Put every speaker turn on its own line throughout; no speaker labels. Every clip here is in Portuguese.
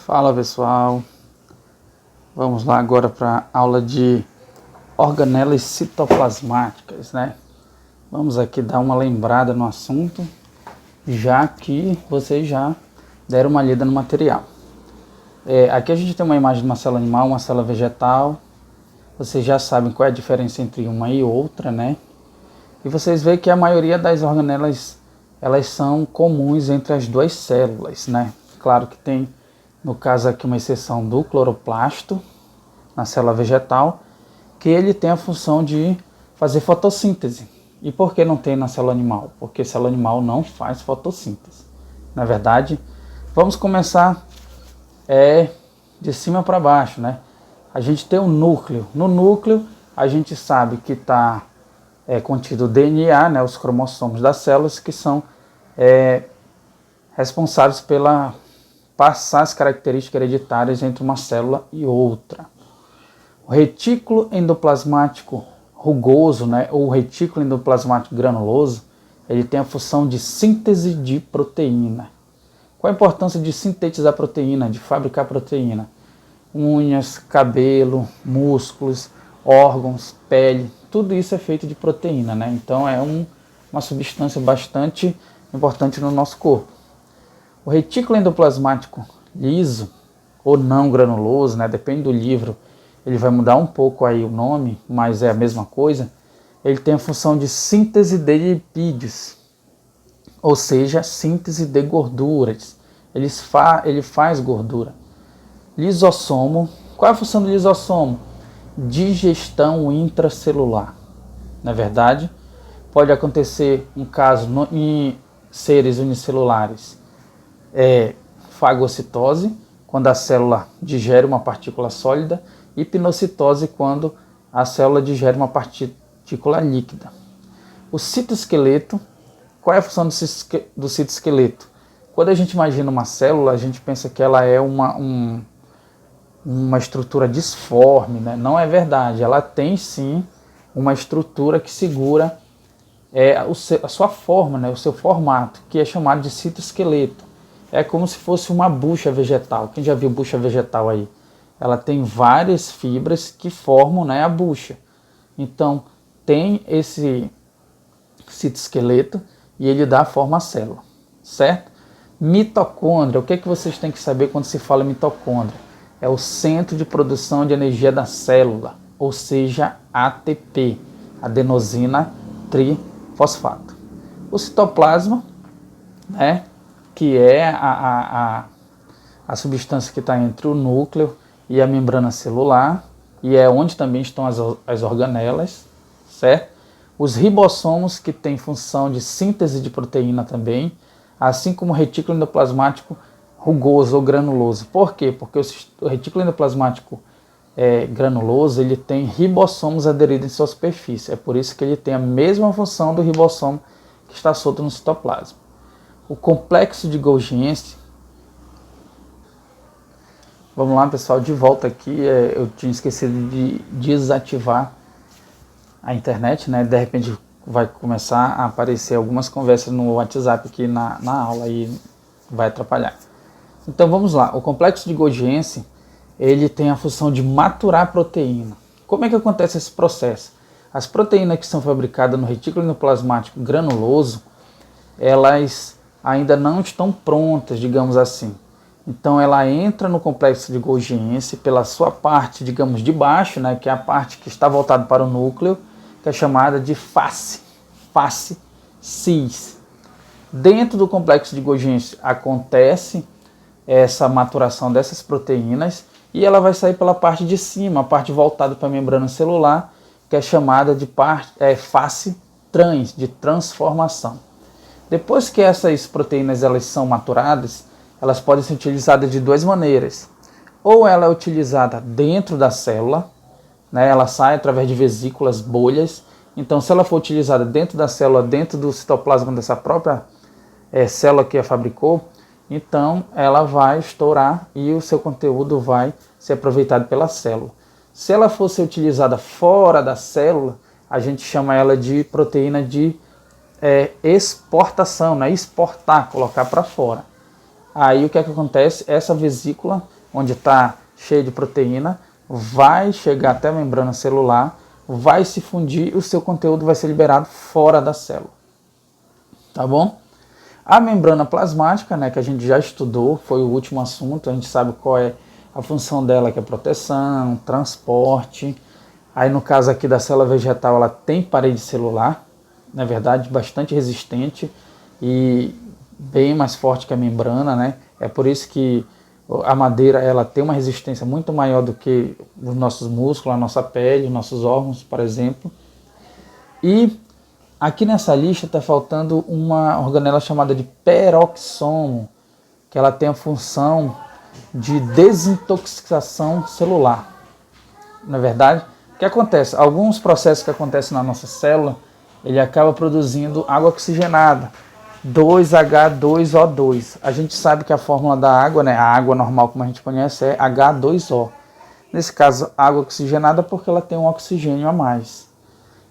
Fala pessoal, vamos lá agora para a aula de organelas citoplasmáticas, né? Vamos aqui dar uma lembrada no assunto, já que vocês já deram uma lida no material. Aqui a gente tem uma imagem de uma célula animal, uma célula vegetal. Vocês já sabem qual é a diferença entre uma e outra, né? E vocês veem que a maioria das organelas, elas são comuns entre as duas células, né? Claro que tem, no caso aqui, uma exceção do cloroplasto, na célula vegetal, que ele tem a função de fazer fotossíntese. E por que não tem na célula animal? Porque a célula animal não faz fotossíntese. Na verdade, vamos começar de cima para baixo, né? A gente tem um núcleo. No núcleo, a gente sabe que está contido o DNA, né, os cromossomos das células, que são responsáveis pela passar as características hereditárias entre uma célula e outra. O retículo endoplasmático rugoso, né, ou retículo endoplasmático granuloso, ele tem a função de síntese de proteína. Qual a importância de sintetizar proteína, de fabricar proteína? Unhas, cabelo, músculos, órgãos, pele, tudo isso é feito de proteína, né? Então é uma substância bastante importante no nosso corpo. O retículo endoplasmático liso ou não granuloso, né? Depende do livro, ele vai mudar um pouco aí o nome, mas é a mesma coisa. Ele tem a função de síntese de lipídios, ou seja, síntese de gorduras. Ele faz gordura. Lisossomo. Qual é a função do lisossomo? Digestão intracelular. Na verdade, pode acontecer um caso em seres unicelulares. Fagocitose, quando a célula digere uma partícula sólida, e pinocitose, quando a célula digere uma partícula líquida. O citoesqueleto. Qual é a função do citoesqueleto? Quando a gente imagina uma célula, a gente pensa que ela é uma estrutura disforme, né? Não é verdade, ela tem sim uma estrutura que segura a sua forma, né? O seu formato, que é chamado de citoesqueleto. É como se fosse uma bucha vegetal. Quem já viu bucha vegetal aí? Ela tem várias fibras que formam, né, a bucha. Então, tem esse citoesqueleto e ele dá forma à célula, certo? Mitocôndria. O que vocês têm que saber quando se fala mitocôndria? É o centro de produção de energia da célula, ou seja, ATP, adenosina trifosfato. O citoplasma, né, que é a substância que está entre o núcleo e a membrana celular, e é onde também estão as organelas, certo? Os ribossomos, que têm função de síntese de proteína também, assim como o retículo endoplasmático rugoso ou granuloso. Por quê? Porque o retículo endoplasmático granuloso, ele tem ribossomos aderidos em sua superfície. É por isso que ele tem a mesma função do ribossomo que está solto no citoplasma. O complexo de Golgi. Vamos lá, pessoal, de volta aqui. Eu tinha esquecido de desativar a internet, né? De repente vai começar a aparecer algumas conversas no WhatsApp aqui na aula e vai atrapalhar. Então vamos lá. O complexo de Golgi, ele tem a função de maturar a proteína. Como é que acontece esse processo? As proteínas que são fabricadas no retículo endoplasmático granuloso, elas ainda não estão prontas, digamos assim. Então ela entra no complexo de Golgi pela sua parte, digamos, de baixo, né, que é a parte que está voltada para o núcleo, que é chamada de face cis. Dentro do complexo de Golgi acontece essa maturação dessas proteínas e ela vai sair pela parte de cima, a parte voltada para a membrana celular, que é chamada de face trans, de transformação. Depois que essas proteínas elas são maturadas, elas podem ser utilizadas de duas maneiras. Ou ela é utilizada dentro da célula, né, ela sai através de vesículas, bolhas. Então, se ela for utilizada dentro da célula, dentro do citoplasma dessa própria célula que a fabricou, então ela vai estourar e o seu conteúdo vai ser aproveitado pela célula. Se ela fosse utilizada fora da célula, a gente chama ela de proteína de exportação, né? Exportar, colocar para fora. Aí o que é que acontece? Essa vesícula, onde está cheia de proteína, vai chegar até a membrana celular, vai se fundir e o seu conteúdo vai ser liberado fora da célula. Tá bom? A membrana plasmática, né, que a gente já estudou, foi o último assunto, a gente sabe qual é a função dela, que é proteção, transporte. Aí no caso aqui da célula vegetal, ela tem parede celular, na verdade, bastante resistente e bem mais forte que a membrana, né? É por isso que a madeira ela tem uma resistência muito maior do que os nossos músculos, a nossa pele, os nossos órgãos, por exemplo. E aqui nessa lista está faltando uma organela chamada de peroxissomo, que ela tem a função de desintoxicação celular. Na verdade, o que acontece? Alguns processos que acontecem na nossa célula, ele acaba produzindo água oxigenada, 2H2O2. A gente sabe que a fórmula da água, né, a água normal como a gente conhece, é H2O. Nesse caso, água oxigenada porque ela tem um oxigênio a mais.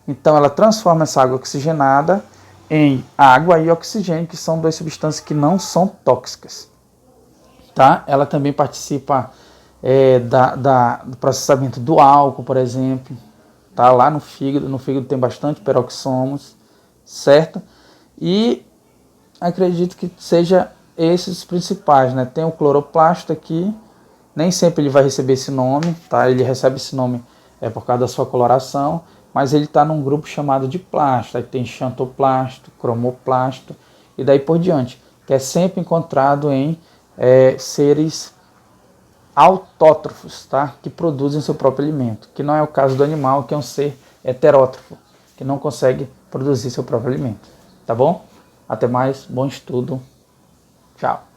Então ela transforma essa água oxigenada em água e oxigênio, que são duas substâncias que não são tóxicas. Tá? Ela também participa do processamento do álcool, por exemplo. Tá? Lá no fígado tem bastante peroxomos, certo? E acredito que seja esses os principais, né? Tem o cloroplasto aqui, nem sempre ele vai receber esse nome, tá? Ele recebe esse nome por causa da sua coloração, mas ele está num grupo chamado de plasto. Aí tem xantoplasto, cromoplasto e daí por diante, que é sempre encontrado em seres autótrofos, tá? Que produzem seu próprio alimento, que não é o caso do animal, que é um ser heterótrofo, que não consegue produzir seu próprio alimento, tá bom? Até mais, bom estudo, tchau!